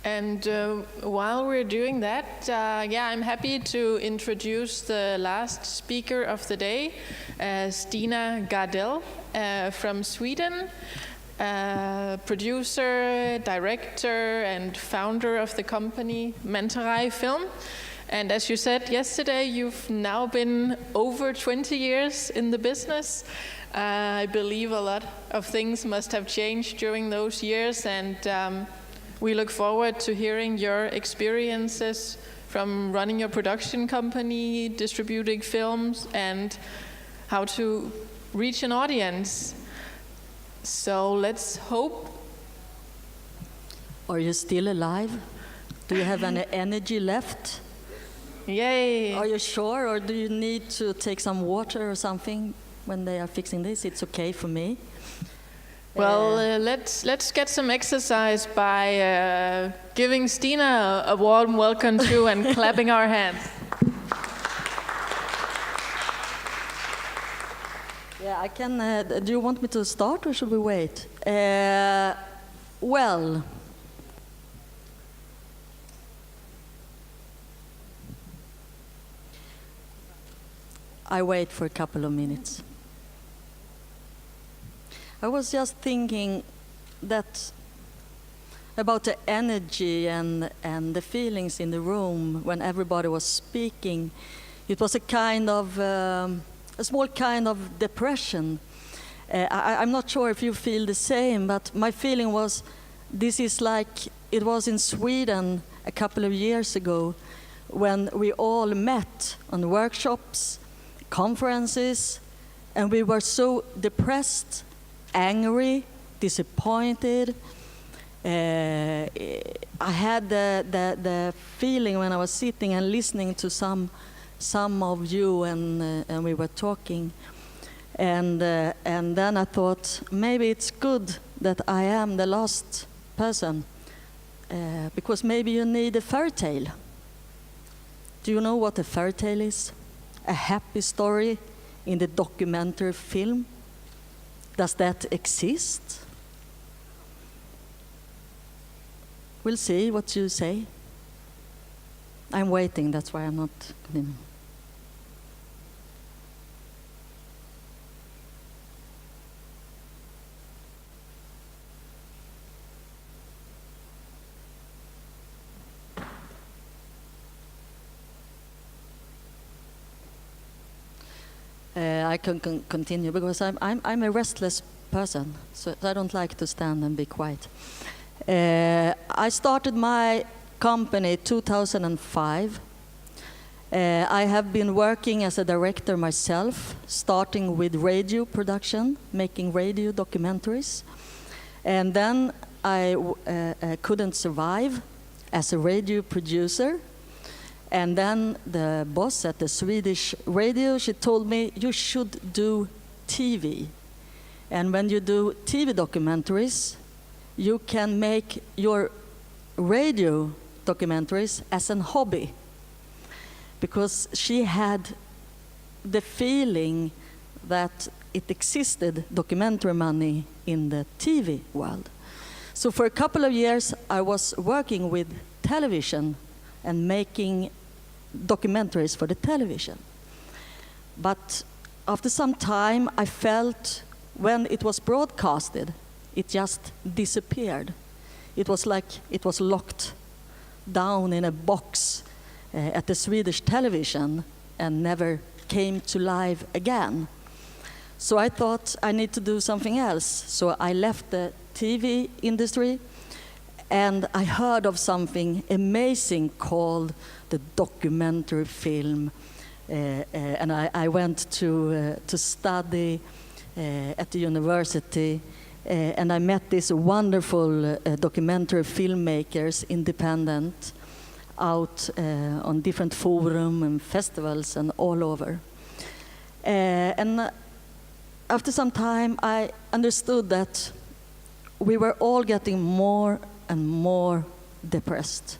And while we're doing that, I'm happy to introduce the last speaker of the day, Stina Gardell from Sweden, producer, director, and founder of the company Mentorai Film. And as you said yesterday, you've now been over 20 years in the business. I believe a lot of things must have changed during those years, and we look forward to hearing your experiences from running your production company, distributing films, and how to reach an audience. So let's hope. Are you still alive? Do you have any energy left? Yay! Are you sure, or do you need to take some water or something when they are fixing this? It's okay for me. Well, let's get some exercise by giving Stina a warm welcome too and clapping our hands. Yeah, I can. Do you want me to start, or should we wait? Well, I wait for a couple of minutes. I was just thinking that about the energy and the feelings in the room when everybody was speaking. It was a kind of a small kind of depression. I'm not sure if you feel the same, but my feeling was this is like it was in Sweden a couple of years ago when we all met on workshops, conferences, and we were so depressed, angry, disappointed. I had the feeling when I was sitting and listening to some of you, and we were talking, and then I thought maybe it's good that I am the last person, because maybe you need a fairy tale. Do you know what a fairy tale is? A happy story in the documentary film. Does that exist? We'll see what you say. I'm waiting, that's why I'm not continuing. I can continue because I'm a restless person, so I don't like to stand and be quiet. I started my company 2005. I have been working as a director myself, starting with radio production, making radio documentaries. And then I couldn't survive as a radio producer. And then the boss at the Swedish radio, she told me, you should do TV. And when you do TV documentaries, you can make your radio documentaries as an hobby. Because she had the feeling that it existed documentary money in the TV world. So for a couple of years, I was working with television and making documentaries for the television. But after some time, I felt when it was broadcasted, it just disappeared. It was like it was locked down in a box at the Swedish television and never came to life again. So I thought I need to do something else. So I left the TV industry, and I heard of something amazing called the documentary film. And I went to study at the university, and I met these wonderful documentary filmmakers, independent, out on different forums and festivals and all over. And after some time, I understood that we were all getting more and more depressed.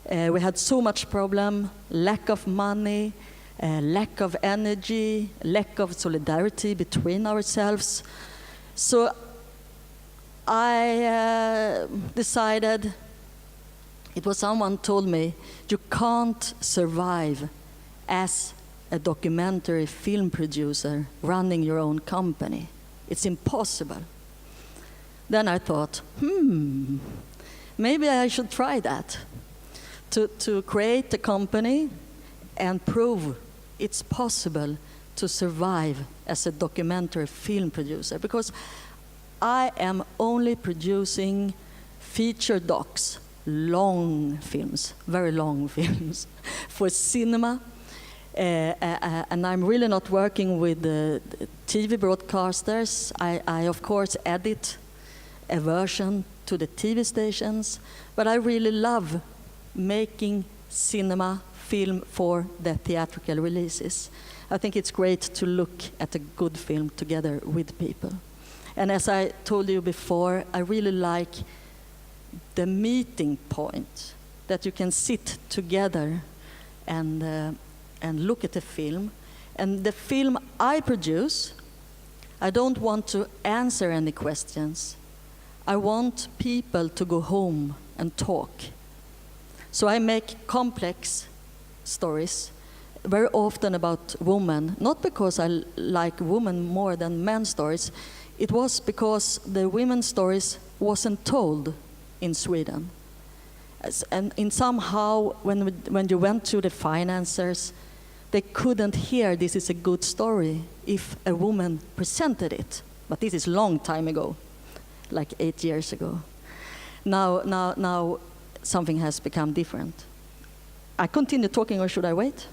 We had so much problem, lack of money, lack of energy, lack of solidarity between ourselves. So I decided It was someone told me, you can't survive as a documentary film producer running your own company. It's impossible. Then I thought, maybe I should try that, to create a company and prove it's possible to survive as a documentary film producer, because I am only producing feature docs, long films, very long films, for cinema, and I'm really not working with the TV broadcasters. I of course edit a version to the TV stations, but I really love making cinema film for the theatrical releases. I think it's great to look at a good film together with people. And as I told you before, I really like the meeting point, that you can sit together and look at a film. And the film I produce, I don't want to answer any questions. I want people to go home and talk. So I make complex stories, very often about women, not because I like women more than men's stories. It was because the women's stories wasn't told in Sweden. And in somehow, when you went to the financiers, they couldn't hear this is a good story if a woman presented it. But this is a long time ago, like 8 years ago. Now something has become different. I continue talking, or should I wait?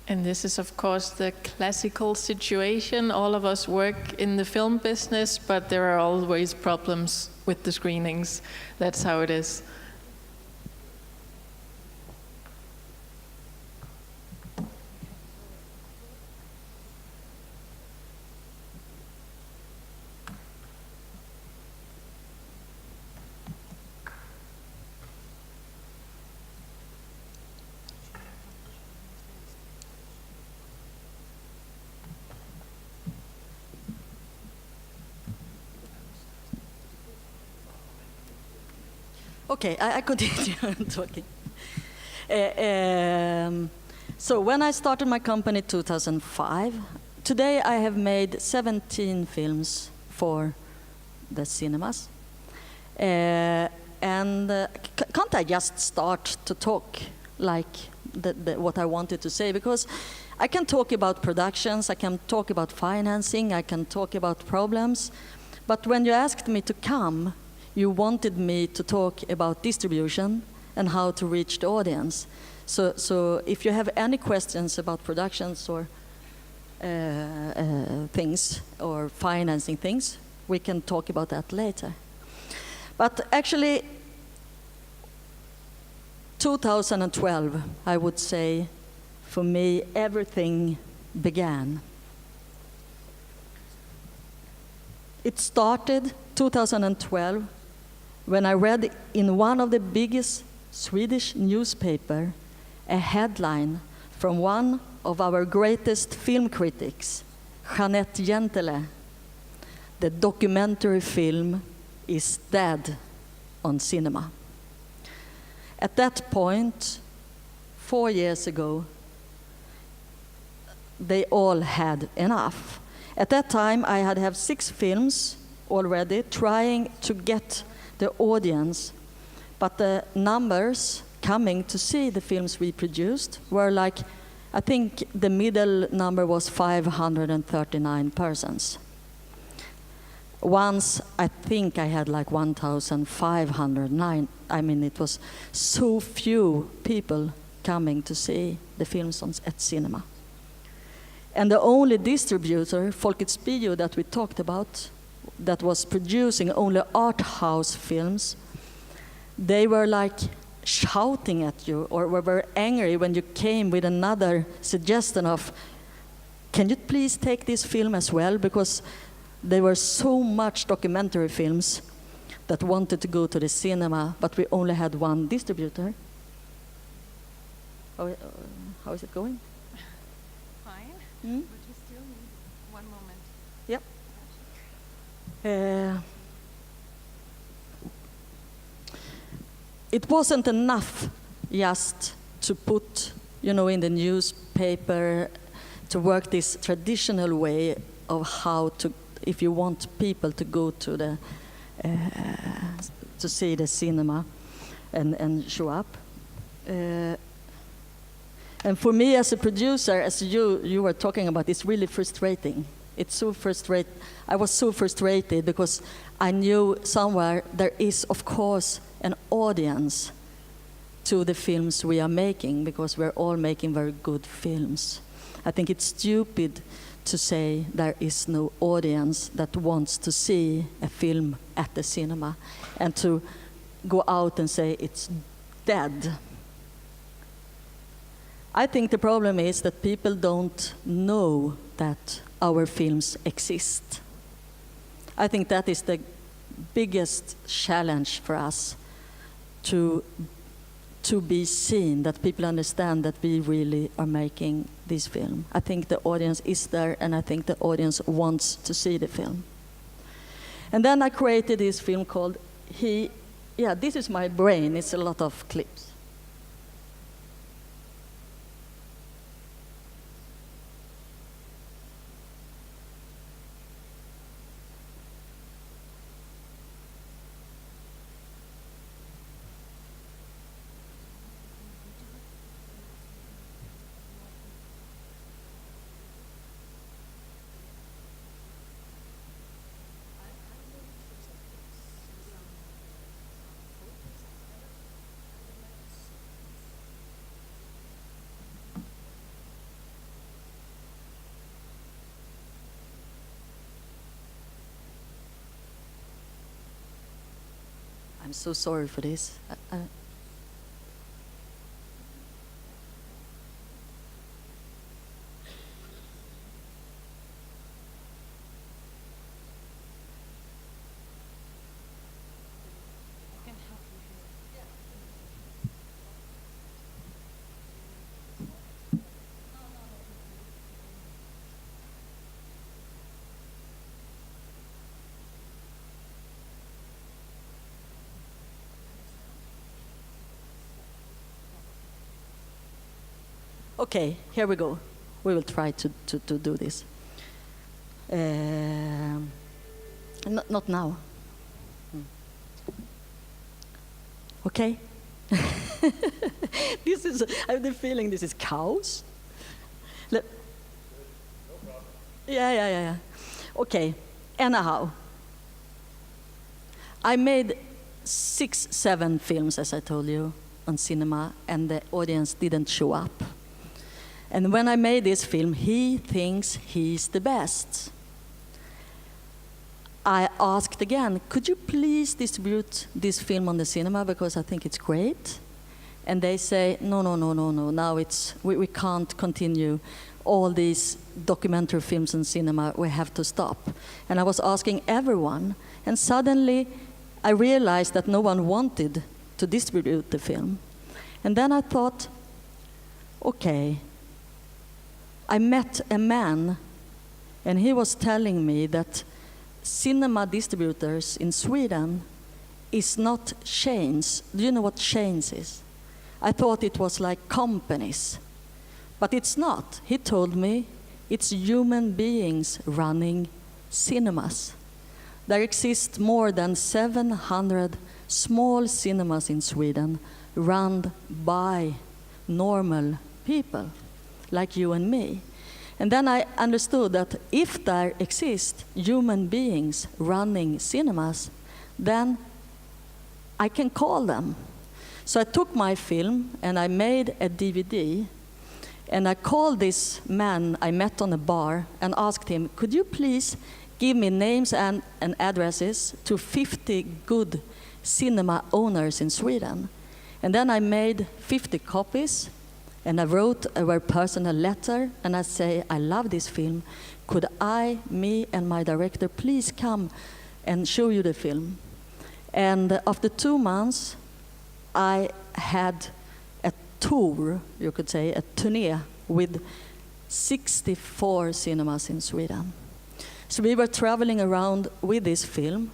And this is, of course, the classical situation. All of us work in the film business, but there are always problems with the screenings. That's how it is. Okay, I continue talking. So when I started my company in 2005, today I have made 17 films for the cinemas. Can't I just start to talk like what I wanted to say? Because I can talk about productions, I can talk about financing, I can talk about problems. But when you asked me to come, you wanted me to talk about distribution and how to reach the audience. So if you have any questions about productions or things or financing things, we can talk about that later. But actually, 2012, I would say, for me, everything began. It started 2012 when I read in one of the biggest Swedish newspaper a headline from one of our greatest film critics, Jeanette Jentele. The documentary film is dead on cinema. At that point, 4 years ago, they all had enough. At that time, I had 6 films already trying to get the audience, but the numbers coming to see the films we produced were like I think the middle number was 539 persons. Once, I think I had like 1,509. I mean, it was so few people coming to see the films at cinema. And the only distributor, Folkets Bio, that we talked about, that was producing only art house films, they were like shouting at you or were very angry when you came with another suggestion of, can you please take this film as well? Because there were so much documentary films that wanted to go to the cinema, but we only had one distributor. How is it going? Fine, Hmm? but you still need 1 moment. Yep. It wasn't enough just to put, in the newspaper, to work this traditional way of how to, if you want people to go to the, to see the cinema and show up. And for me as a producer, as you were talking about, it's really frustrating. It's so frustrating. I was so frustrated because I knew somewhere there is, of course, an audience to the films we are making, because we're all making very good films. I think it's stupid to say there is no audience that wants to see a film at the cinema and to go out and say it's dead. I think the problem is that people don't know that our films exist. I think that is the biggest challenge for us, to be seen, that people understand that we really are making this film. I think the audience is there, and I think the audience wants to see the film. And then I created this film called this is my brain. It's a lot of clips. I'm so sorry for this. Okay, here we go. We will try to do this. Not now. Okay? This is, I have the feeling this is chaos. No problem. Yeah. Okay, anyhow. I made 6, 7 films, as I told you, on cinema, and the audience didn't show up. And when I made this film, he thinks he's the best. I asked again, could you please distribute this film on the cinema, because I think it's great? And they say, no, now we can't continue all these documentary films in cinema, we have to stop. And I was asking everyone, and suddenly I realized that no one wanted to distribute the film. And then I thought, okay, I met a man, and he was telling me that cinema distributors in Sweden is not chains. Do you know what chains is? I thought it was like companies, but it's not. He told me it's human beings running cinemas. There exist more than 700 small cinemas in Sweden run by normal people. like you and me. And then I understood that if there exist human beings running cinemas, then I can call them. So I took my film and I made a DVD, and I called this man I met on a bar and asked him, could you please give me names and addresses to 50 good cinema owners in Sweden? And then I made 50 copies, and I wrote a very personal letter, and I say, I love this film. Could me and my director, please come and show you the film? And after 2 months, I had a tour, you could say, a tournée with 64 cinemas in Sweden. So we were traveling around with this film,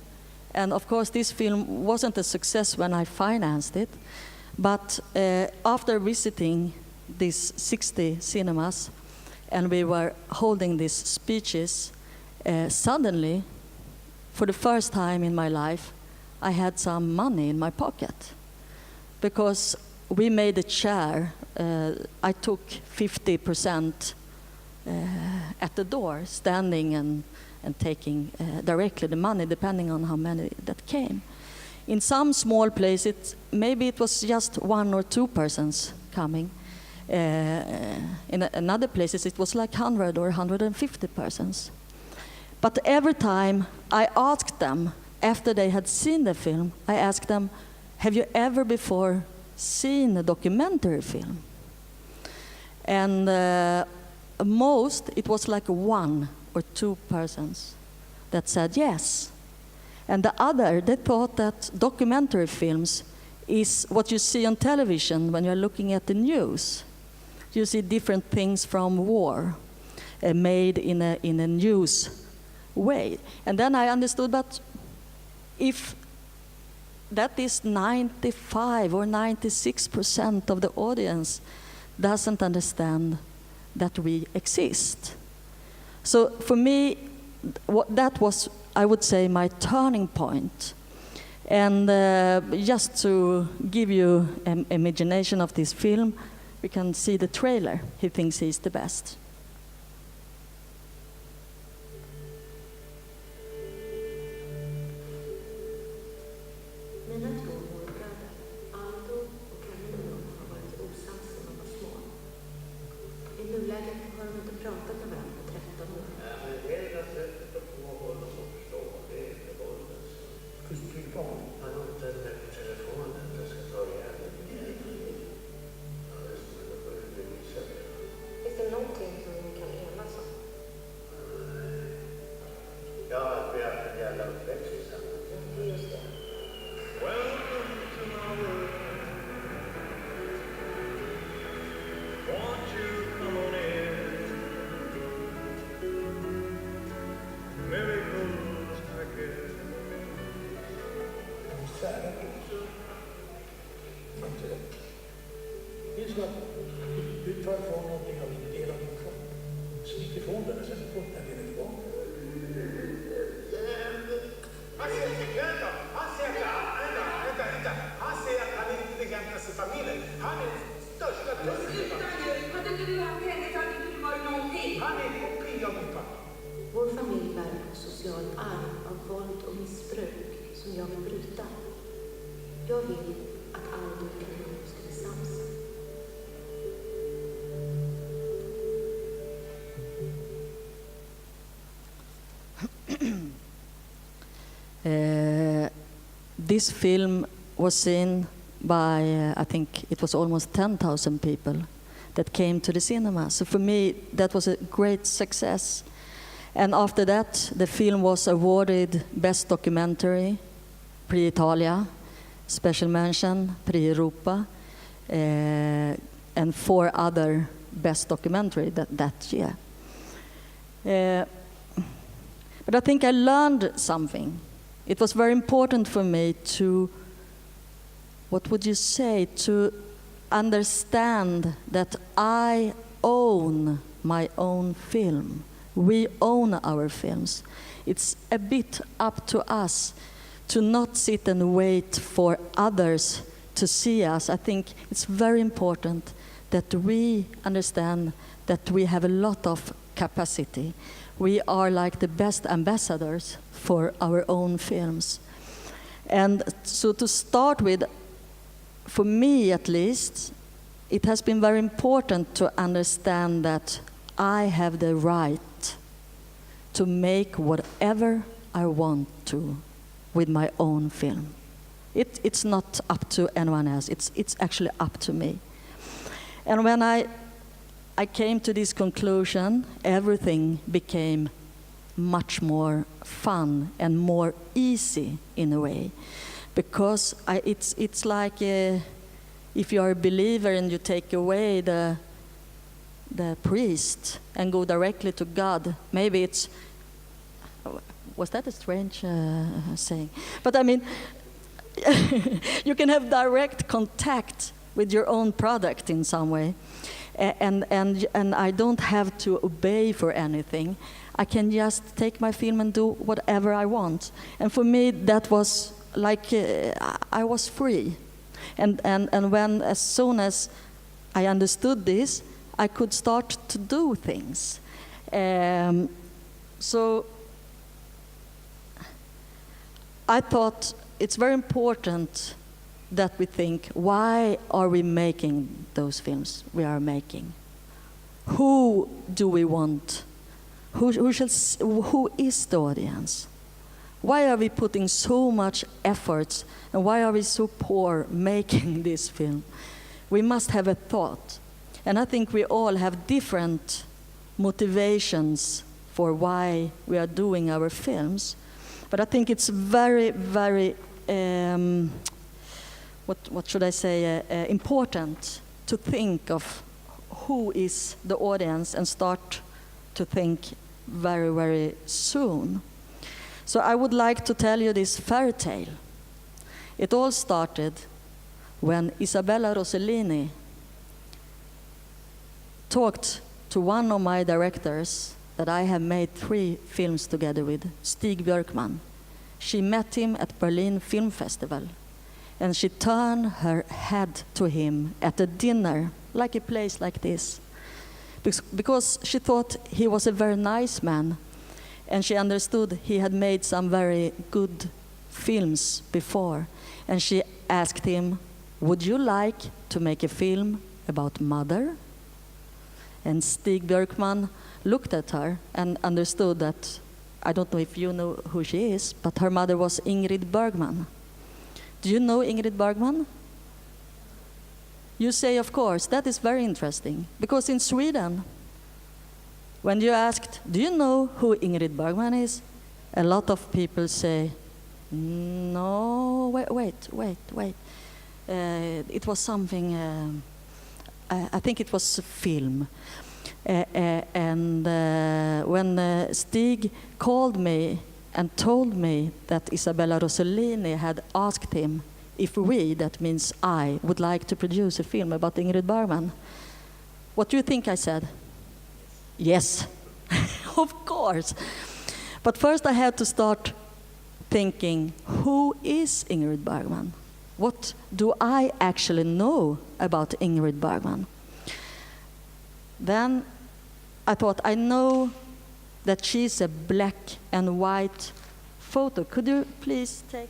and of course this film wasn't a success when I financed it, but after visiting these 60 cinemas, and we were holding these speeches, suddenly, for the first time in my life, I had some money in my pocket. Because we made a chair, I took 50% at the door, standing and taking directly the money, depending on how many that came. In some small places, maybe it was just 1 or 2 persons coming. In another places, it was like 100 or 150 persons. But every time I asked them, after they had seen the film, I asked them, have you ever before seen a documentary film? And most, it was like 1 or 2 persons that said yes. And the other, they thought that documentary films is what you see on television when you're looking at the news. You see different things from war made in a news way. And then I understood that if that is 95 or 96% of the audience doesn't understand that we exist. So for me, that was, I would say, my turning point. And just to give you an imagination of this film, we can see the trailer. He thinks he's the best. Mina 2 morbröder, Aldo och Camino, har varit osams sedan de var små. I nuläget har de inte pratat med varandra på 13 år. Det enda sättet att få honom att förstå, det är inte våldens. Till barn, han har inte den här telefonen, jag ska ta ihjäl den. Ja, det skulle börja bevisa det. Finns det någonting som ni kan enas om? Ja, att vi har en jävla uppväxt tillsammans. Det är just det. Welcome to my world. Won't you come on in? Miracles I guess. Kära också. Inte det. Det är så att du tar ifrån någonting av din del av din kropp. Snicker ifrån den och sen puttar vi den tillbaka. Han säger att han är intelligentast i familjen. Han är största tussen. Hade inte du haft pengar så hade inte du varit någonting. Han är en kopia av min pappa. Vår familj bär på socialt arv av våld och missbruk som jag vill bryta. Jag vill att Aldo och Camino ska bli sams. This film was seen by, I think it was almost 10,000 people that came to the cinema. So for me, that was a great success. And after that, the film was awarded Best Documentary, Prix Italia, Special Mention, Prix Europa, and 4 other Best Documentary that year. But I think I learned something. It was very important for me to, what would you say, to understand that I own my own film. We own our films. It's a bit up to us to not sit and wait for others to see us. I think it's very important that we understand that we have a lot of capacity. We are like the best ambassadors for our own films. And so to start with, for me at least, it has been very important to understand that I have the right to make whatever I want to with my own film. It's not up to anyone else. It's actually up to me. And when I came to this conclusion, everything became much more fun and more easy in a way, because it's like if you are a believer and you take away the priest and go directly to God, maybe it's, was that a strange saying? But I mean, you can have direct contact with your own product in some way, and I don't have to obey for anything. I can just take my film and do whatever I want. And for me, that was like I was free. And when, as soon as I understood this, I could start to do things. So I thought it's very important that we think, why are we making those films we are making? Who do we want? Who is the audience? Why are we putting so much effort, and why are we so poor making this film? We must have a thought. And I think we all have different motivations for why we are doing our films. But I think it's very, very, what should I say, important to think of who is the audience and start to think very, very soon. So I would like to tell you this fairy tale. It all started when Isabella Rossellini talked to one of my directors that I have made 3 films together with, Stig Björkman. She met him at Berlin Film Festival, and she turned her head to him at a dinner, like a place like this, because she thought he was a very nice man, and she understood he had made some very good films before. And she asked him, would you like to make a film about mother? And Stig Björkman looked at her and understood that, I don't know if you know who she is, but her mother was Ingrid Bergman. Do you know Ingrid Bergman? You say, of course. That is very interesting, because in Sweden, when you asked, do you know who Ingrid Bergman is? A lot of people say, no, wait. It was something, I think it was a film. And when Stig called me and told me that Isabella Rossellini had asked him if we, that means I, would like to produce a film about Ingrid Bergman, what do you think I said? Yes, of course. But first I had to start thinking, who is Ingrid Bergman? What do I actually know about Ingrid Bergman? Then I thought, I know that she's a black and white photo. Could you please take?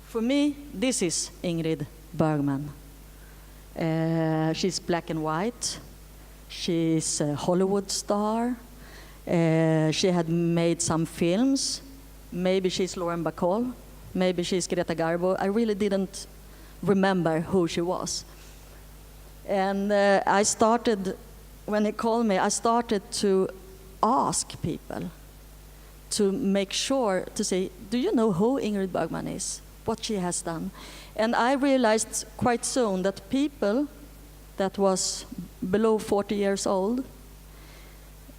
For me, this is Ingrid Bergman. She's black and white. She's a Hollywood star. She had made some films. Maybe she's Lauren Bacall. Maybe she's Greta Garbo. I really didn't remember who she was. And I started, when he called me, I started to ask people to make sure to say, do you know who Ingrid Bergman is? What she has done. And I realized quite soon that people that was below 40 years old,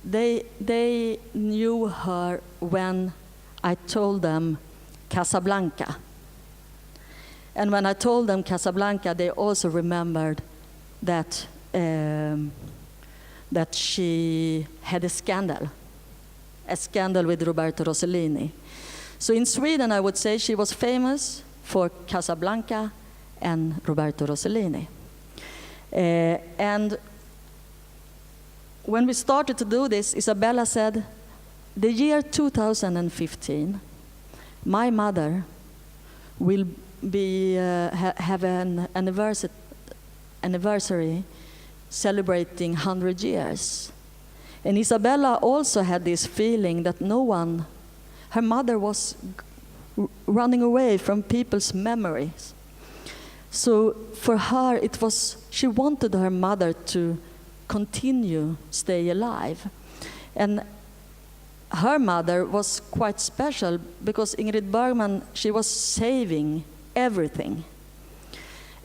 they knew her when I told them Casablanca. And when I told them Casablanca, they also remembered that that she had a scandal with Roberto Rossellini. So in Sweden, I would say she was famous for Casablanca and Roberto Rossellini. And when we started to do this, Isabella said, the year 2015, my mother will have an anniversary celebrating 100 years. And Isabella also had this feeling that her mother was running away from people's memories. So for her, she wanted her mother to stay alive. And her mother was quite special because Ingrid Bergman, she was saving everything.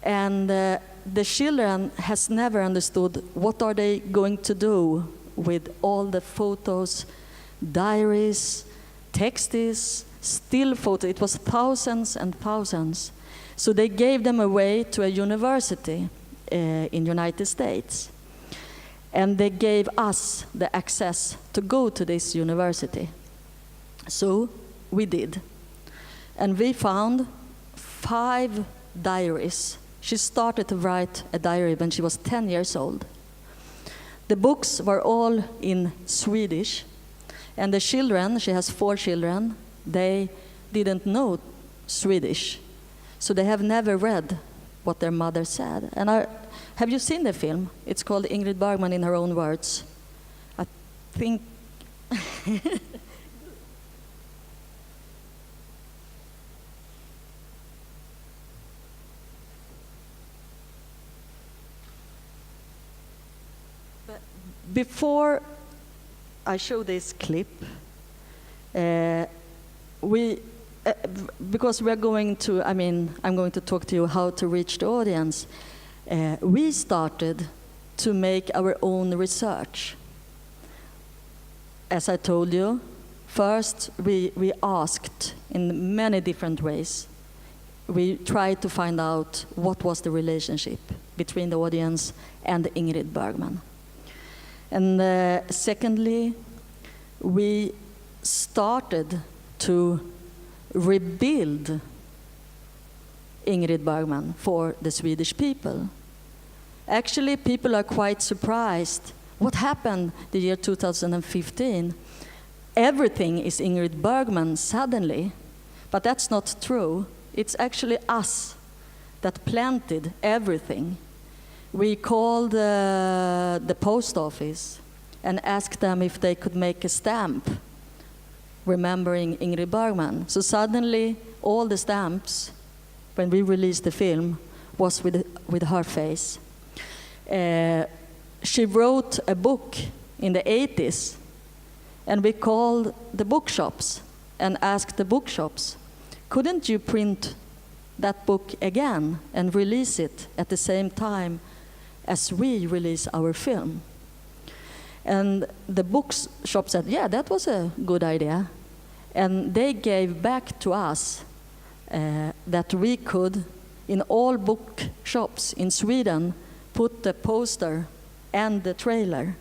And the children has never understood what are they going to do with all the photos, diaries, texts, still photos. It was thousands and thousands. So they gave them away to a university in United States. And they gave us the access to go to this university. So we did. And we found 5 diaries. She started to write a diary when she was 10 years old. The books were all in Swedish. And the children, she has 4 children, they didn't know Swedish. So they have never read what their mother said. And have you seen the film? It's called Ingrid Bergman in Her Own Words. I think... But before I show this clip, because we're going to, I'm going to talk to you how to reach the audience. We started to make our own research. As I told you, first we asked in many different ways. We tried to find out what was the relationship between the audience and Ingrid Bergman. And secondly, we started to rebuild Ingrid Bergman for the Swedish people. Actually, people are quite surprised. What happened the year 2015? Everything is Ingrid Bergman suddenly, but that's not true. It's actually us that planted everything. We called the post office and asked them if they could make a stamp remembering Ingrid Bergman. So suddenly, all the stamps, when we released the film, was with her face. She wrote a book in the 80s, and we called the bookshops and asked the bookshops, couldn't you print that book again and release it at the same time as we release our film? And the bookshop said, yeah, that was a good idea. And they gave back to us that we could, in all bookshops in Sweden, put the poster and the trailer.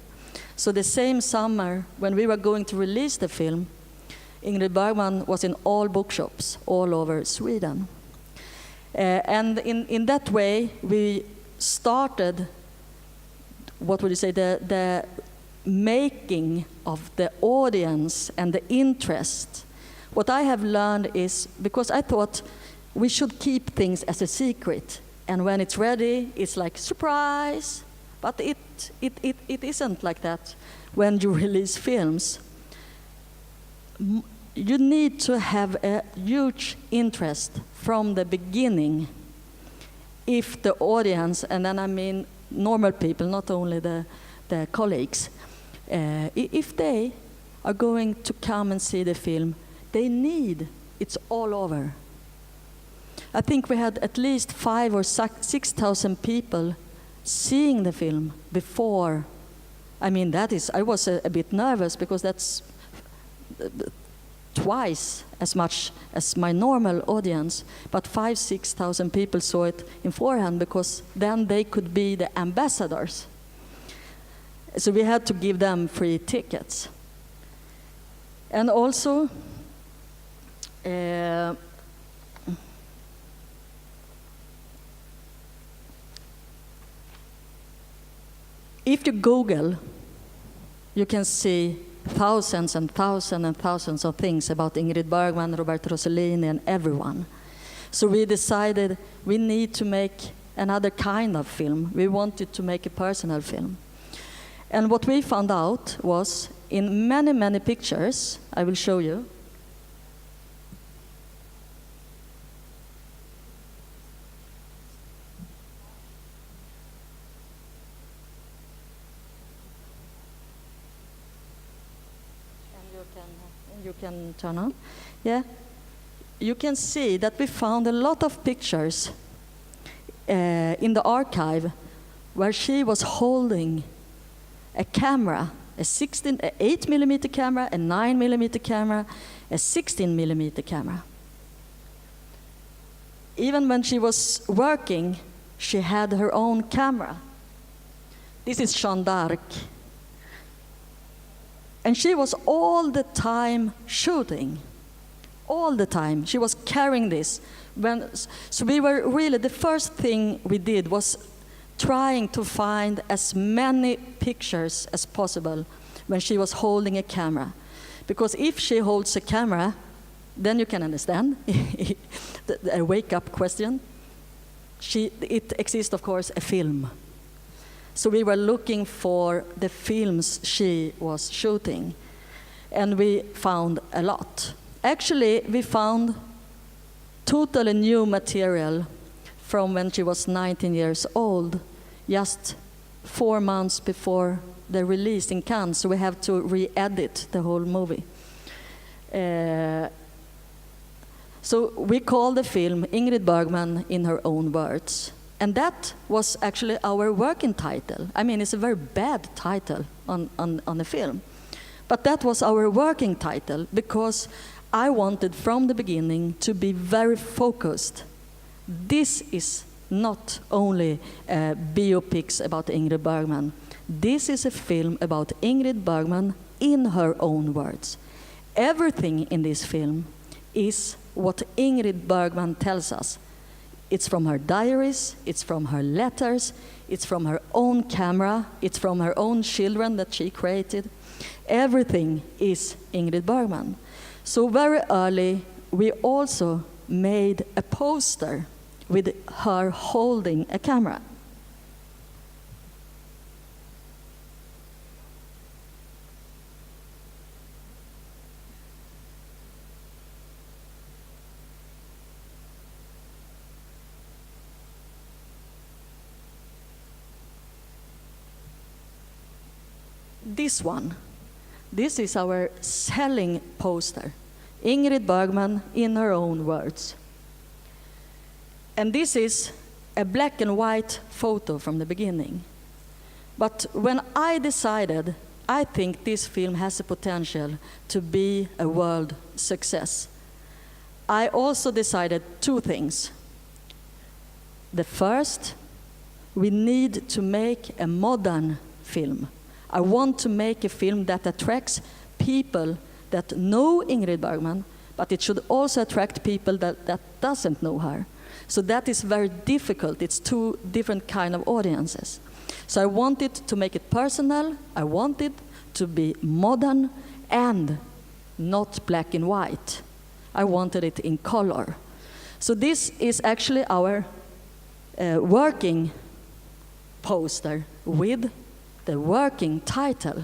So the same summer, when we were going to release the film, Ingrid Bergman was in all bookshops all over Sweden. And in that way, we started, what would you say, the making of the audience and the interest. What I have learned is, because I thought we should keep things as a secret, and when it's ready, it's like surprise. But it isn't like that when you release films. You need to have a huge interest from the beginning if the audience, and then I mean normal people, not only the colleagues, if they are going to come and see the film, it's all over. I think we had at least 5,000 or 6,000 people seeing the film before. I mean, I was a bit nervous because that's twice as much as my normal audience, but 5,000-6,000 people saw it in forehand because then they could be the ambassadors. So we had to give them free tickets. And also, if you Google, you can see thousands and thousands and thousands of things about Ingrid Bergman, Roberto Rossellini, and everyone. So we decided we need to make another kind of film. We wanted to make a personal film. And what we found out was, in many, many pictures, I will show you, you can turn on. Yeah, you can see that we found a lot of pictures in the archive where she was holding a camera, a 8mm camera, a 9mm camera, a 16mm camera. Even when she was working, she had her own camera. This is Jeanne d'Arc. And she was all the time shooting, all the time. She was carrying this. So we were really, the first thing we did was trying to find as many pictures as possible when she was holding a camera. Because if she holds a camera, then you can understand, a wake-up question. It exists, of course, a film. So we were looking for the films she was shooting, and we found a lot. Actually, we found totally new material from when she was 19 years old, just 4 months before the release in Cannes, so we have to re-edit the whole movie. So we called the film Ingrid Bergman in Her Own Words. And that was actually our working title. I mean, it's a very bad title on the film. But that was our working title because I wanted from the beginning to be very focused. This is not only biopics about Ingrid Bergman. This is a film about Ingrid Bergman in her own words. Everything in this film is what Ingrid Bergman tells us. It's from her diaries, it's from her letters, it's from her own camera, it's from her own children that she created. Everything is Ingrid Bergman. So very early, we also made a poster with her holding a camera. This one, this is our selling poster. Ingrid Bergman in her own words. And this is a black and white photo from the beginning. But when I decided, I think this film has the potential to be a world success, I also decided 2 things. The first, we need to make a modern film. I want to make a film that attracts people that know Ingrid Bergman, but it should also attract people that doesn't know her. So that is very difficult. It's 2 different kind of audiences. So I wanted to make it personal. I wanted to be modern and not black and white. I wanted it in color. So this is actually our working poster with the working title.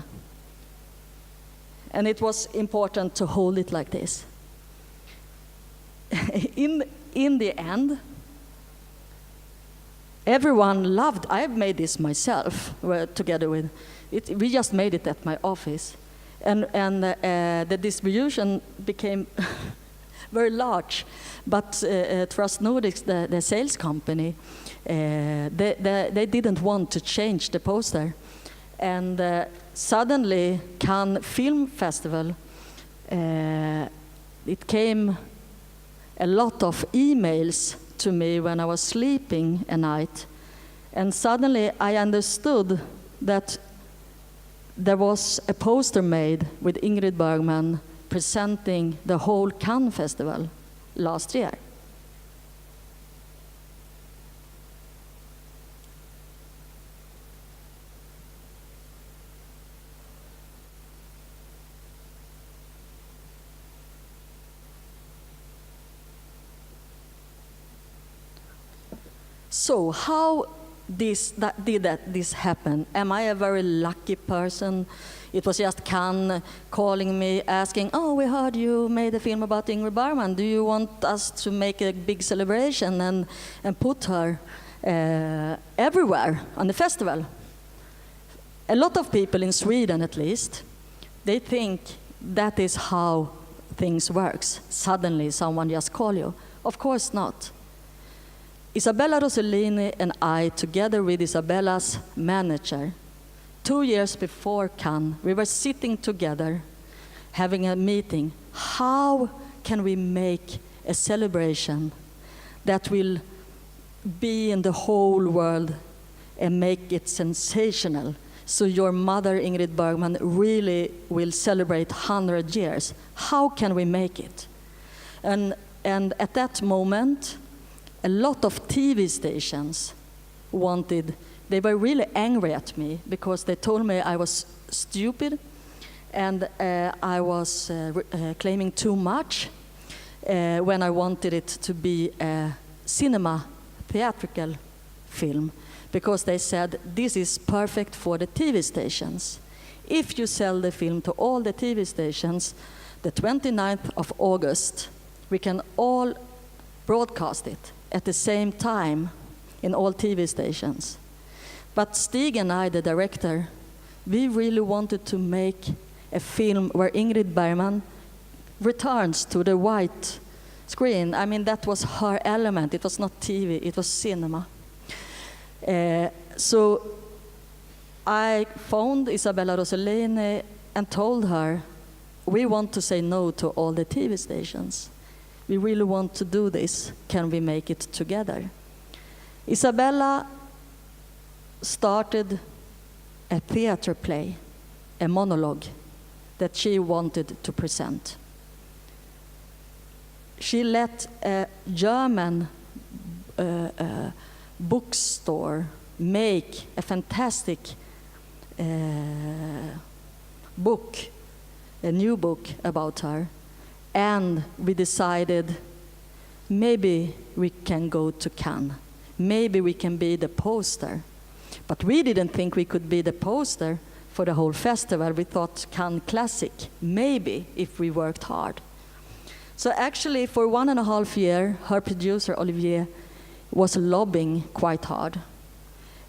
And it was important to hold it like this. In the end, everyone loved. I've made this myself together with it. We just made it at my office, and the distribution became very large. But Trust Nordics, the sales company, they didn't want to change the poster. And suddenly, Cannes Film Festival it came a lot of emails to me when I was sleeping at night. And suddenly I understood that there was a poster made with Ingrid Bergman presenting the whole Cannes Festival last year. So how did this happen? Am I a very lucky person? It was just Cannes calling me, asking, "Oh, we heard you made a film about Ingrid Bergman. Do you want us to make a big celebration and put her everywhere on the festival?" A lot of people in Sweden, at least, they think that is how things works. Suddenly, someone just call you. Of course not. Isabella Rossellini and I, together with Isabella's manager, 2 years before Cannes, we were sitting together, having a meeting. How can we make a celebration that will be in the whole world and make it sensational? So your mother, Ingrid Bergman, really will celebrate 100 years. How can we make it? And at that moment, a lot of TV stations they were really angry at me because they told me I was stupid and I was claiming too much when I wanted it to be a cinema theatrical film, because they said this is perfect for the TV stations. If you sell the film to all the TV stations, the 29th of August, we can all broadcast it at the same time in all TV stations. But Stig and I, the director, we really wanted to make a film where Ingrid Bergman returns to the white screen. I mean, that was her element. It was not TV, it was cinema. So I phoned Isabella Rossellini and told her, we want to say no to all the TV stations. We really want to do this. Can we make it together? Isabella started a theater play, a monologue that she wanted to present. She let a German bookstore make a fantastic book, a new book about her. And we decided maybe we can go to Cannes. Maybe we can be the poster. But we didn't think we could be the poster for the whole festival. We thought Cannes Classic, maybe if we worked hard. So actually for 1.5 years, her producer Olivier was lobbying quite hard.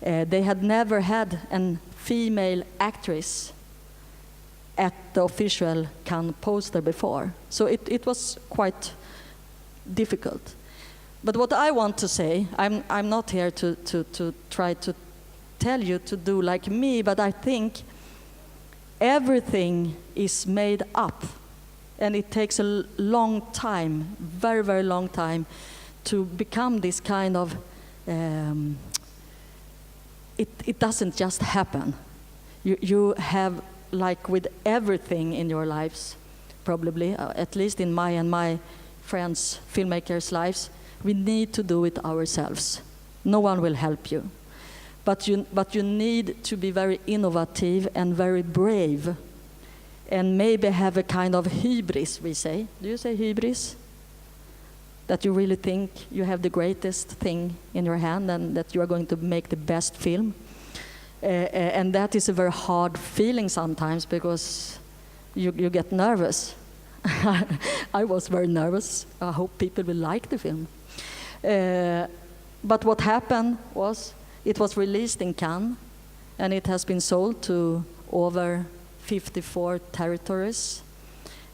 They had never had a female actress at the official Cannes poster before. So it was quite difficult. But what I want to say, I'm not here to try to tell you to do like me, but I think everything is made up. And it takes a long time, very, very long time, to become this kind of, it doesn't just happen. You have, like with everything in your lives, probably, at least in my and my friends, filmmakers' lives, we need to do it ourselves. No one will help you. But you need to be very innovative and very brave, and maybe have a kind of hybris, we say. Do you say hybris? That you really think you have the greatest thing in your hand and that you are going to make the best film. And that is a very hard feeling sometimes because you get nervous. I was very nervous. I hope people will like the film. But what happened was it was released in Cannes and it has been sold to over 54 territories.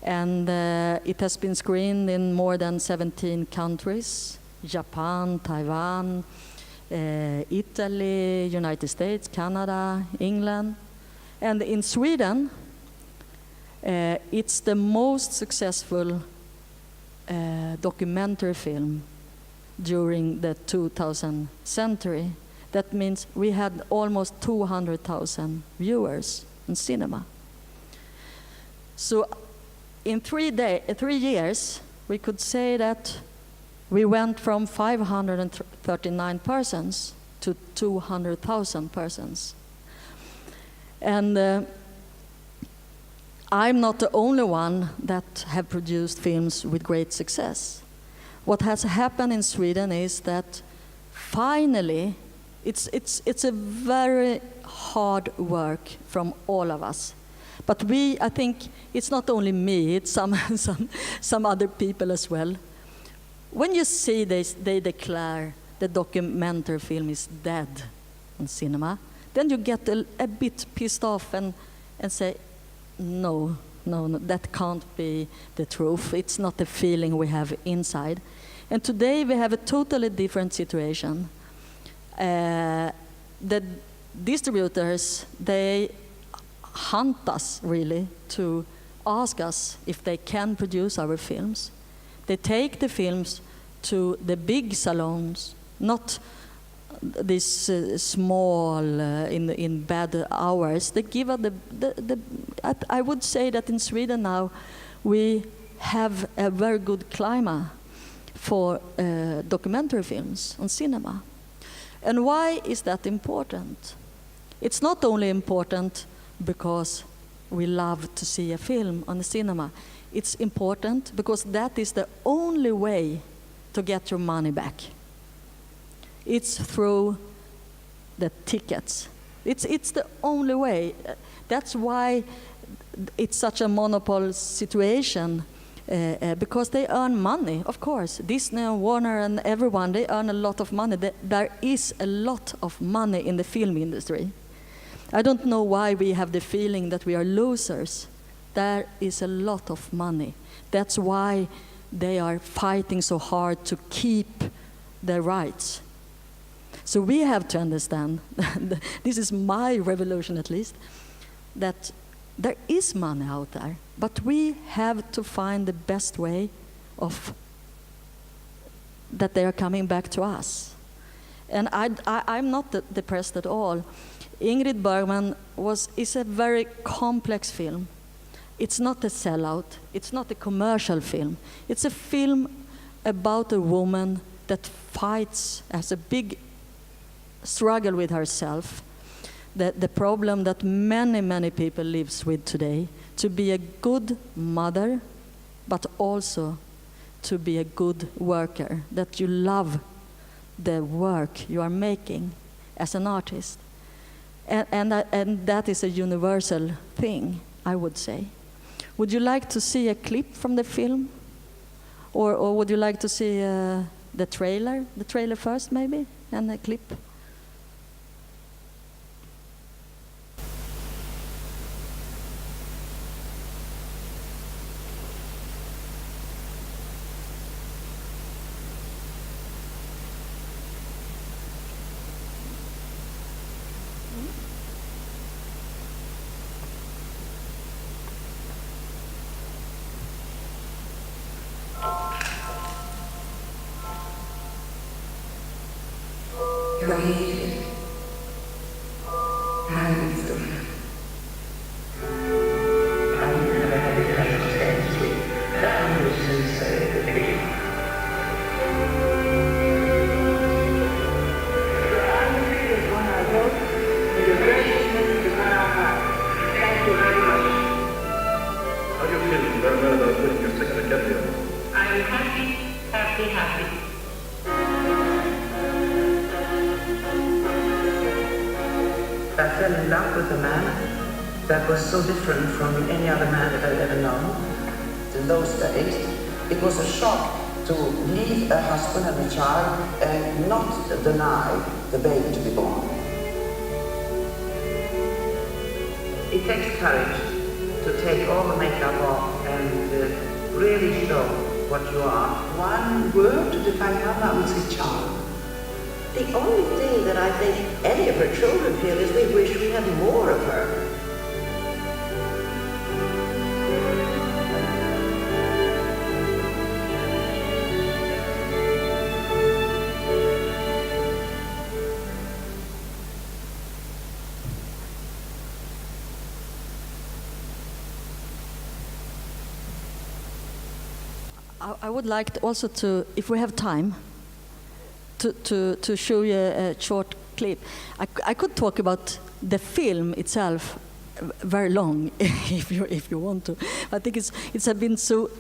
And it has been screened in more than 17 countries: Japan, Taiwan, Italy, United States, Canada, England. And in Sweden, it's the most successful documentary film during the 2000th century. That means we had almost 200,000 viewers in cinema. So in 3 years, we could say that we went from 539 persons to 200,000 persons. And I'm not the only one that have produced films with great success. What has happened in Sweden is that finally, it's a very hard work from all of us. But I think it's not only me, it's some other people as well. When you see they declare the documentary film is dead in cinema, then you get a bit pissed off and say, no, that can't be the truth. It's not the feeling we have inside. And today we have a totally different situation. The distributors, they hunt us really to ask us if they can produce our films. They take the films to the big salons, not this small in bad hours. They give us I would say that in Sweden now we have a very good climate for documentary films on cinema. And why is that important? It's not only important because we love to see a film on the cinema. It's important because that is the only way to get your money back. It's through the tickets. It's the only way. That's why it's such a monopoly situation, because they earn money, of course. Disney and Warner and everyone, they earn a lot of money. There is a lot of money in the film industry. I don't know why we have the feeling that we are losers. There is a lot of money. That's why they are fighting so hard to keep their rights. So we have to understand, this is my revolution at least, that there is money out there, but we have to find the best way of that they are coming back to us. And I'm not depressed at all. Ingrid Bergman is a very complex film. It's not a sellout. It's not a commercial film. It's a film about a woman that fights, has a big struggle with herself, the problem that many people lives with today, to be a good mother, but also to be a good worker, that you love the work you are making as an artist. And that is a universal thing, I would say. Would you like to see a clip from the film? Or would you like to see the trailer? The trailer first, maybe, and a clip? Jag är Ingrid. Det här är min historia. I'm happy, happy, happy. I fell in love with a man that was so different from any other man that I'd ever known. In those days, it was a shock to leave a husband and a child and not deny the baby to be born. It takes courage to take all the makeup off and really show what you are. One word to define her, I would say charm. The only thing that I think any of her children feel is we wish we had more of her. I would like also to, if we have time, to show you a short clip. I could talk about the film itself very long if you want to. I think it's been so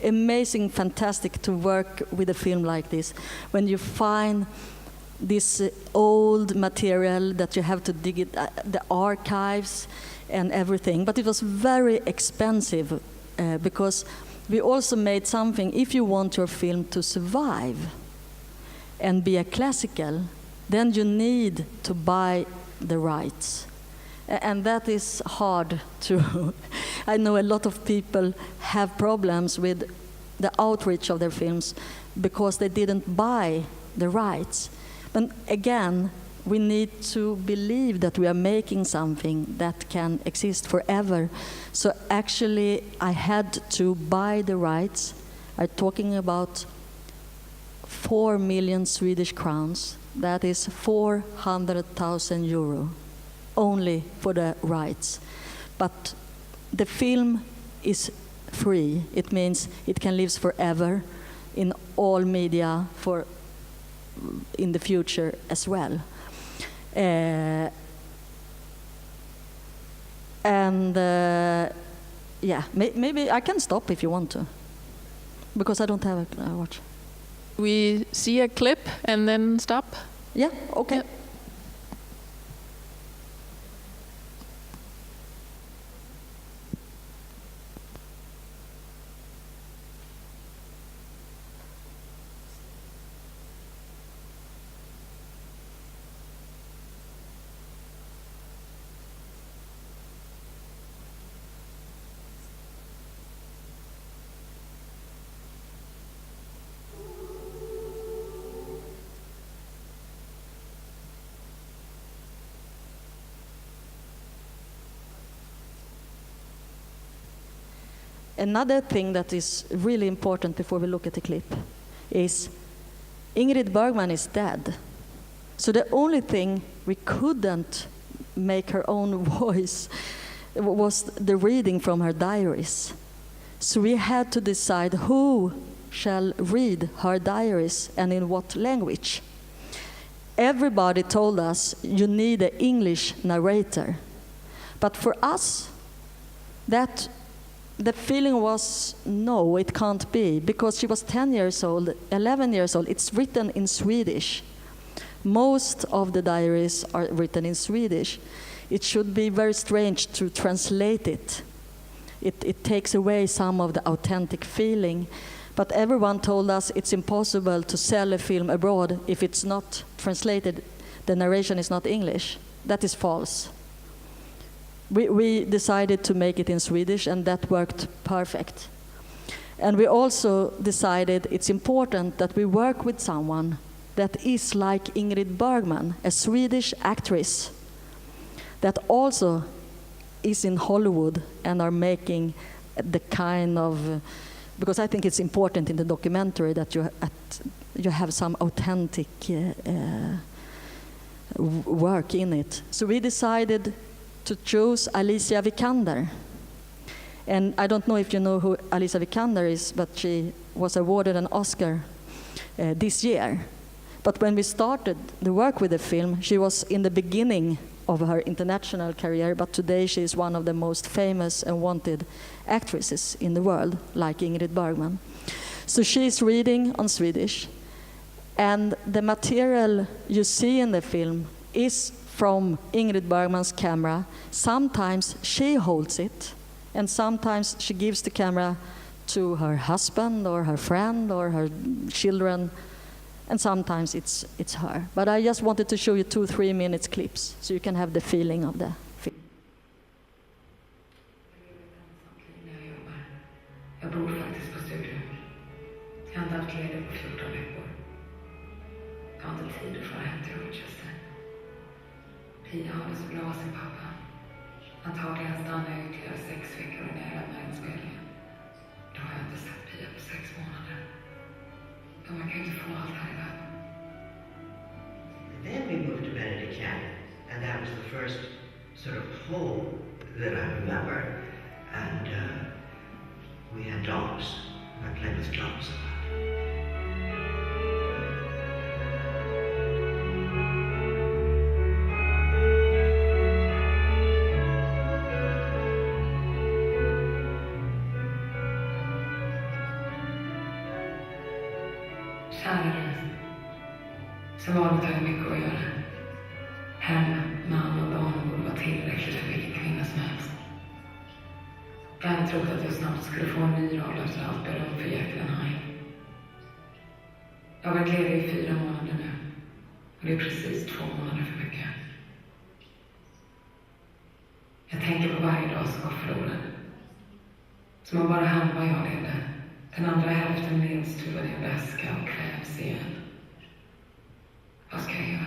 amazing, fantastic to work with a film like this. When you find this old material that you have to dig it, the archives and everything. But it was very expensive because we also made something, if you want your film to survive and be a classical, then you need to buy the rights. And that is hard to... I know a lot of people have problems with the outreach of their films because they didn't buy the rights. But again, we need to believe that we are making something that can exist forever. So actually, I had to buy the rights. I'm talking about 4 million Swedish crowns. That is 400,000 euro, only for the rights. But the film is free. It means it can live forever in all media in the future as well. Yeah, maybe I can stop if you want to, because I don't have a watch. We see a clip and then stop? Yeah, okay. Yeah. Another thing that is really important before we look at the clip is Ingrid Bergman is dead. So the only thing we couldn't make her own voice was the reading from her diaries. So we had to decide who shall read her diaries and in what language. Everybody told us you need an English narrator. But for us, the feeling was, no, it can't be, because she was 10 years old, 11 years old. It's written in Swedish. Most of the diaries are written in Swedish. It should be very strange to translate it. It takes away some of the authentic feeling. But everyone told us it's impossible to sell a film abroad if it's not translated, the narration is not English. That is false. We decided to make it in Swedish, and that worked perfect. And we also decided it's important that we work with someone that is like Ingrid Bergman, a Swedish actress that also is in Hollywood and are making the kind of... because I think it's important in the documentary that you have some authentic work in it. So we decided to choose Alicia Vikander. And I don't know if you know who Alicia Vikander is, but she was awarded an Oscar this year. But when we started the work with the film, she was in the beginning of her international career, but today she is one of the most famous and wanted actresses in the world, like Ingrid Bergman. So she is reading on Swedish, and the material you see in the film is from Ingrid Bergman's camera. Sometimes she holds it, and sometimes she gives the camera to her husband or her friend or her children, and sometimes it's her. But I just wanted to show you 2-3 minutes clips so you can have the feeling of the film. Jag bor faktiskt på studion. Jag har inte haft ledigt på 14 veckor. Jag har inte tid att fara hem till Rochester. Pia har det så bra hos sin pappa. Antagligen stannar jag ytterligare 6 veckor när jag lämnar inspelningen. Då har jag inte sett Pia på 6 månader. Men man kan ju inte få allt här i världen. Then we moved to Benedict Canyon, and that was the first sort of home that I remember. And we had dogs. I played with drums a lot. Kärleken. Som vanligt har jag mycket att göra. Hem, man och barn borde vara tillräckligt för vilken kvinna som helst. Jag hade trott att jag snabbt skulle få en ny roll efter allt beröm för Jekyll & Hyde. Jag har varit ledig i 4 månader nu. Och det är precis 2 månader för mycket. Jag tänker på varje dag som var förlorad. Som om bara han var jag levde. Den andra hälften nedstuvad i en väska och kvävs igen. Vad ska jag göra?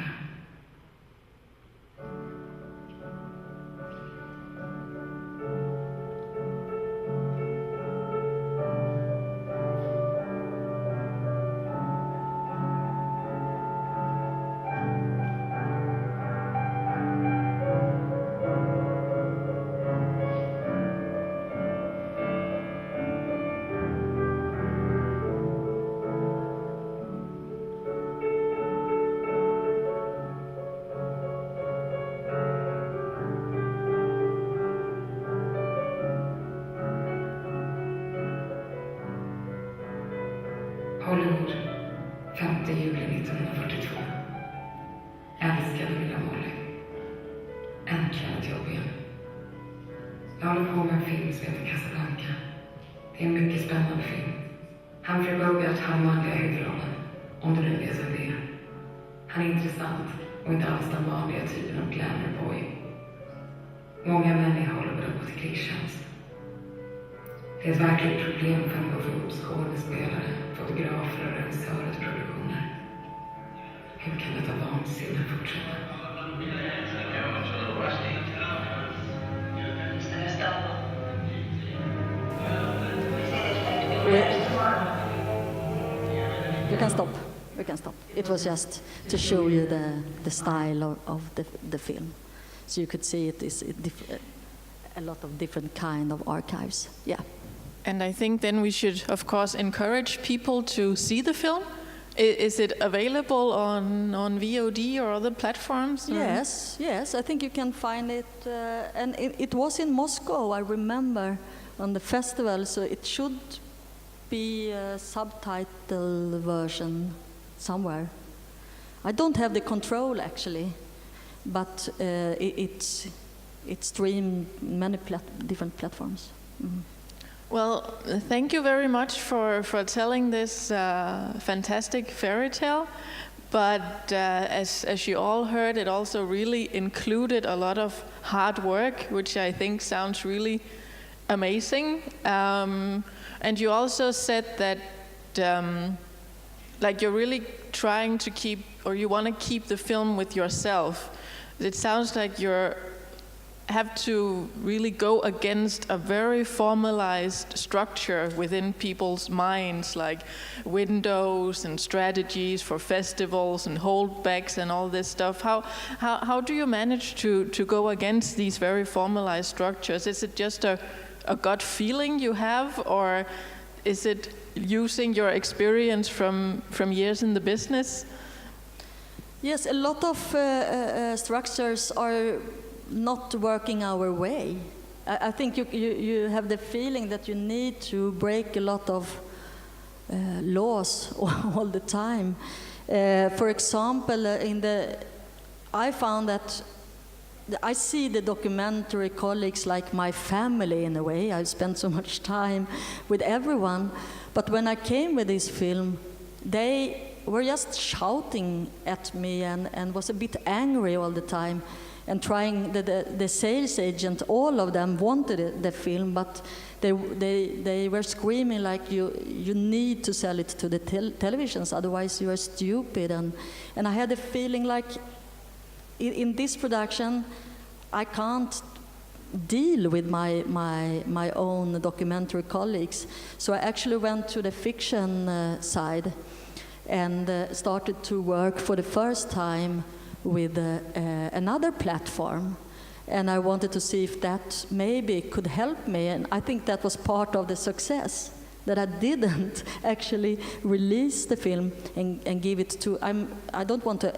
Hollywood, 5 juli 1942. Älskade lilla Molly. Äntligen ett jobb igen. Jag håller på med en film som heter Casablanca. Det är en mycket spännande film. Humphrey Bogart har manliga huvudrollen, om du nu vet vem det är. Han är intressant och inte alls den vanliga typen av glamour boy. Många män i Hollywood har gått i krigstjänst. Det är ett verkligt problem för att få ihop skådespelare, fotografer och regissörer till produktioner. Hur kan detta vansinne fortsätta? You can stop. We can stop. It was just to show you the style of the film. So you could see it is a lot of different kind of archives. Yeah. And I think then we should, of course, encourage people to see the film. Is it available on VOD or other platforms? Or? Yes. I think you can find it. And it was in Moscow, I remember, on the festival. So it should be a subtitle version somewhere. I don't have the control, actually. But it's streamed many different platforms. Mm-hmm. Well, thank you very much for telling this fantastic fairy tale. But as you all heard, it also really included a lot of hard work, which I think sounds really amazing. And you also said that like you're really trying to keep, or you want to keep the film with yourself. It sounds like you have to really go against a very formalized structure within people's minds, like windows and strategies for festivals and holdbacks and all this stuff. How do you manage to go against these very formalized structures? Is it just a gut feeling you have, or is it using your experience from years in the business? Yes, a lot of structures are not working our way. I think you have the feeling that you need to break a lot of laws all the time. For example, I found that I see the documentary colleagues like my family in a way. I spent so much time with everyone. But when I came with this film, they were just shouting at me and was a bit angry all the time. And trying, the sales agent, all of them wanted the film, but they were screaming like, you need to sell it to the televisions, otherwise you are stupid. And I had a feeling like in this production, I can't deal with my own documentary colleagues. So I actually went to the fiction side and started to work for the first time with another platform, and I wanted to see if that maybe could help me, and I think that was part of the success, that I didn't actually release the film and give it to, I don't want to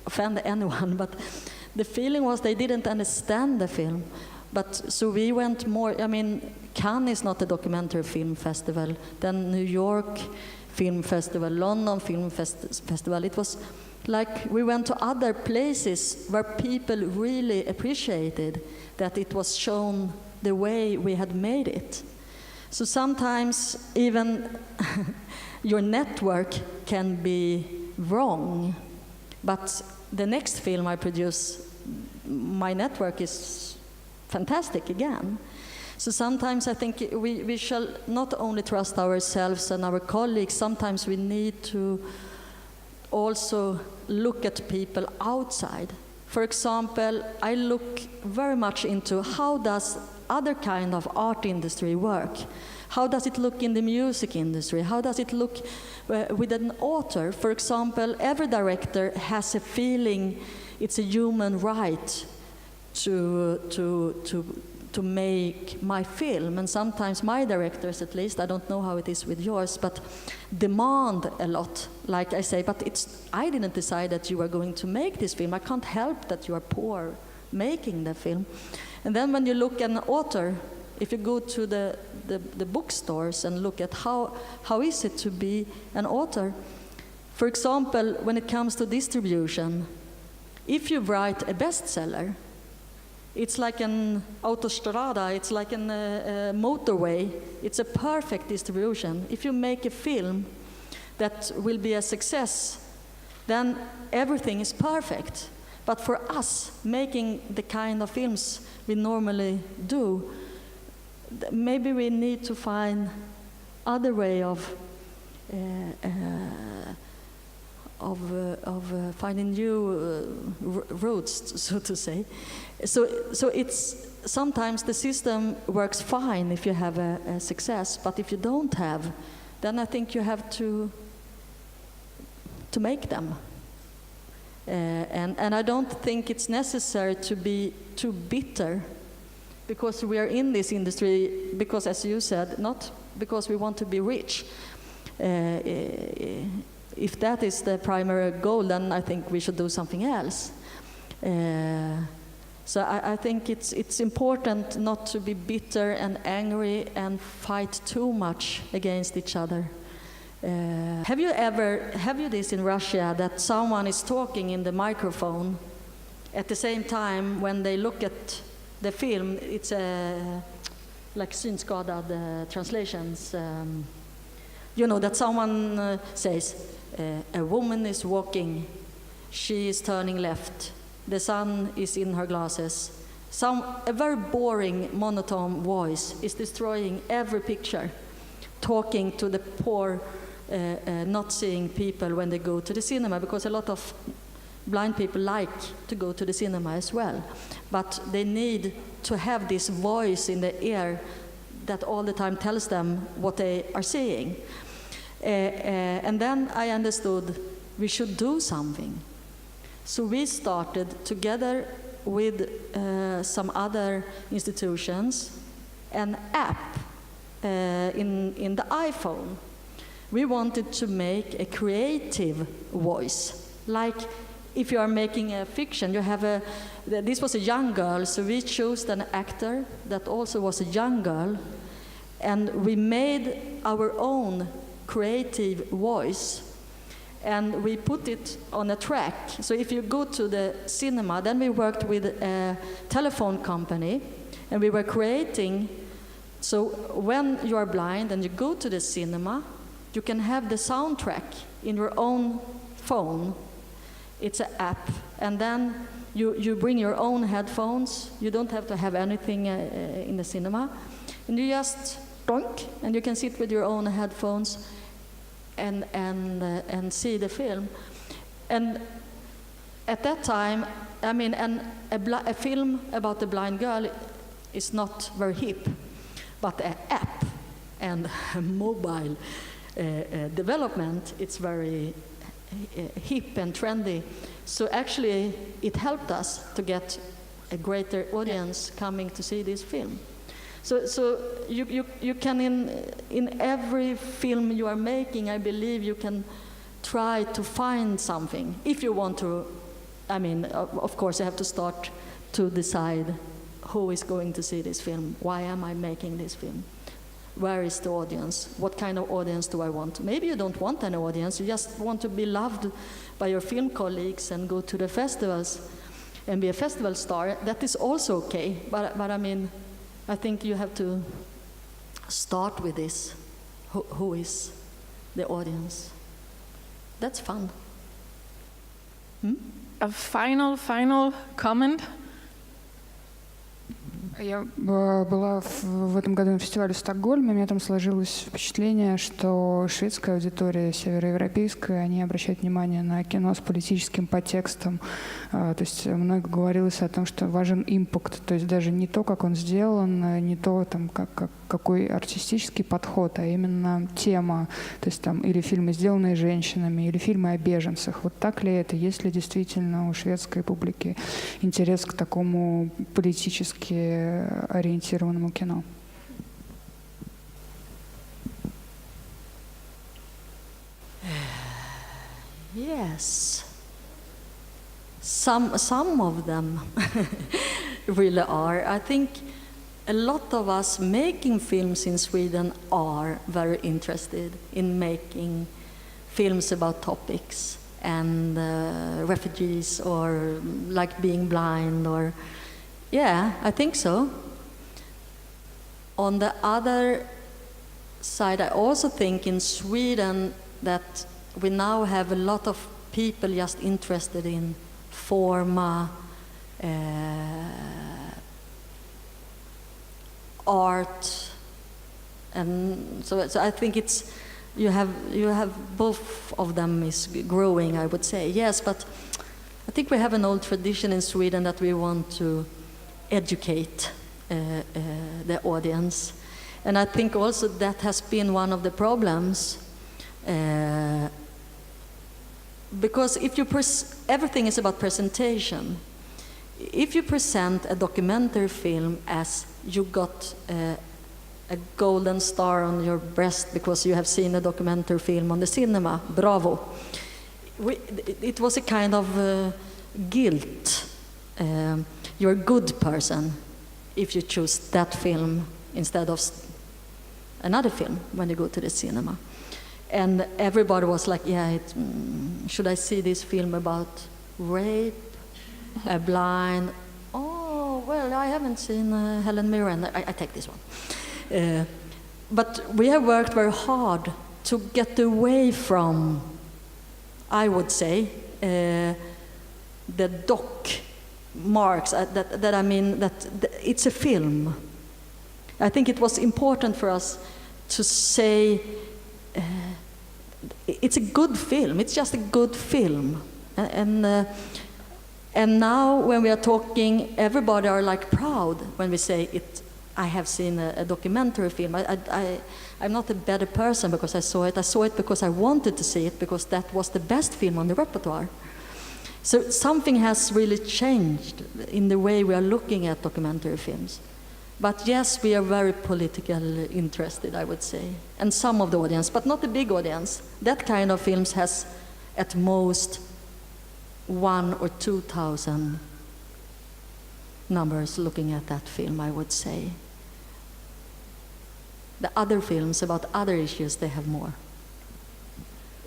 offend anyone, but the feeling was they didn't understand the film. But so we went more, I mean, Cannes is not a documentary film festival, then New York Film Festival, London Film Festival. It was like we went to other places where people really appreciated that it was shown the way we had made it. So sometimes even your network can be wrong, but the next film I produce, my network is fantastic again. So sometimes I think we shall not only trust ourselves and our colleagues, sometimes we need to also look at people outside. For example, I look very much into how does other kind of art industry work? How does it look in the music industry? How does it look with an author? For example, every director has a feeling it's a human right to make my film, and sometimes my directors, at least, I don't know how it is with yours, but demand a lot. Like I say, but I didn't decide that you are going to make this film. I can't help that you are poor making the film. And then when you look at an author, if you go to the bookstores and look at how is it to be an author, for example, when it comes to distribution, if you write a bestseller, it's like an autostrada, it's like a motorway. It's a perfect distribution. If you make a film that will be a success, then everything is perfect. But for us, making the kind of films we normally do, maybe we need to find other way of finding new routes, so to say. So it's sometimes the system works fine if you have a success, but if you don't have, then I think you have to make them. And I don't think it's necessary to be too bitter, because we are in this industry, because as you said, not because we want to be rich. If that is the primary goal, then I think we should do something else. So I think it's important not to be bitter and angry and fight too much against each other. Have you this in Russia, that someone is talking in the microphone at the same time when they look at the film? It's like synskadad translations. You know, that someone says, a woman is walking, she is turning left, the sun is in her glasses. A very boring, monotone voice is destroying every picture, talking to the poor, not seeing people when they go to the cinema, because a lot of blind people like to go to the cinema as well. But they need to have this voice in the ear that all the time tells them what they are seeing. And then I understood we should do something. So we started together with some other institutions an app in the iPhone. We wanted to make a creative voice. Like if you are making a fiction, you have this was a young girl, so we chose an actor that also was a young girl, and we made our own creative voice, and we put it on a track. So if you go to the cinema, then we worked with a telephone company, and we were creating, so when you are blind and you go to the cinema, you can have the soundtrack in your own phone. It's an app, and then you bring your own headphones. You don't have to have anything in the cinema, and you just doink, and you can sit with your own headphones and see the film. And at that time, I mean, a film about a blind girl is not very hip, but an app and mobile development, it's very hip and trendy. So actually, it helped us to get a greater audience coming to see this film. So you can in every film you are making, I believe you can try to find something. If you want to, I mean, of course you have to start to decide who is going to see this film. Why am I making this film? Where is the audience? What kind of audience do I want? Maybe you don't want an audience, you just want to be loved by your film colleagues and go to the festivals and be a festival star. That is also okay, but I mean, I think you have to start with this. Who is the audience? That's fun. A final comment. Я была в этом году на фестивале в Стокгольме, у меня там сложилось впечатление, что шведская аудитория, североевропейская, они обращают внимание на кино с политическим подтекстом. То есть много говорилось о том, что важен импакт, то есть даже не то, как он сделан, не то, там, какой артистический подход, а именно тема. То есть там или фильмы, сделанные женщинами, или фильмы о беженцах. Вот так ли это? Есть ли действительно у шведской публики интерес к такому политически ориентированному кино? Yes. Some of them really are. I think a lot of us making films in Sweden are very interested in making films about topics and refugees or like being blind or yeah, I think so. On the other side, I also think in Sweden that we now have a lot of people just interested in forma, art, and so I think it's you have both of them is growing, I would say. Yes, but I think we have an old tradition in Sweden that we want to educate the audience, and I think also that has been one of the problems. Because if you everything is about presentation. If you present a documentary film as you got a golden star on your breast because you have seen a documentary film on the cinema, bravo. It was a kind of guilt. You're a good person if you choose that film instead of another film when you go to the cinema. And everybody was like, yeah, should I see this film about rape, a blind? Oh, well, I haven't seen Helen Mirren. I take this one. But we have worked very hard to get away from, I would say, the doc marks, that I mean, that it's a film. I think it was important for us to say, it's a good film. It's just a good film, and now when we are talking, everybody are like proud when we say it. I have seen a documentary film. I'm not a better person because I saw it. I saw it because I wanted to see it because that was the best film on the repertoire. So something has really changed in the way we are looking at documentary films. But yes, we are very politically interested, I would say. And some of the audience, but not the big audience. That kind of films has at most 1,000 or 2,000 numbers looking at that film, I would say. The other films about other issues, they have more.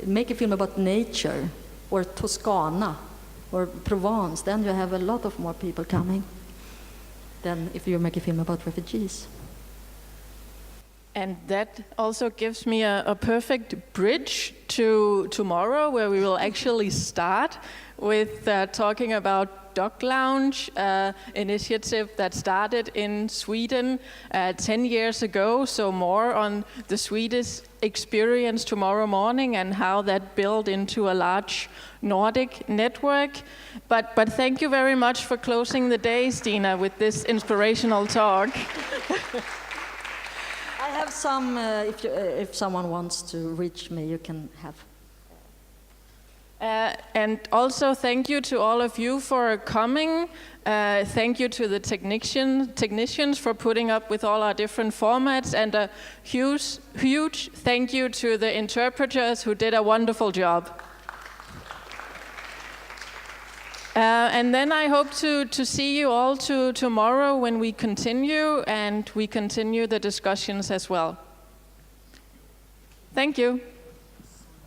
Make a film about nature, or Toscana, or Provence, then you have a lot of more people coming than if you make a film about refugees. And that also gives me a perfect bridge to tomorrow, where we will actually start with talking about Dog Lounge, initiative that started in Sweden 10 years ago, so more on the Swedish experience tomorrow morning and how that built into a large Nordic network. But thank you very much for closing the day, Stina, with this inspirational talk. I have some, if someone wants to reach me, you can have. And also thank you to all of you for coming. Thank you to the technicians for putting up with all our different formats, and a huge thank you to the interpreters who did a wonderful job. And then I hope to see you all tomorrow when we continue the discussions as well. Thank you.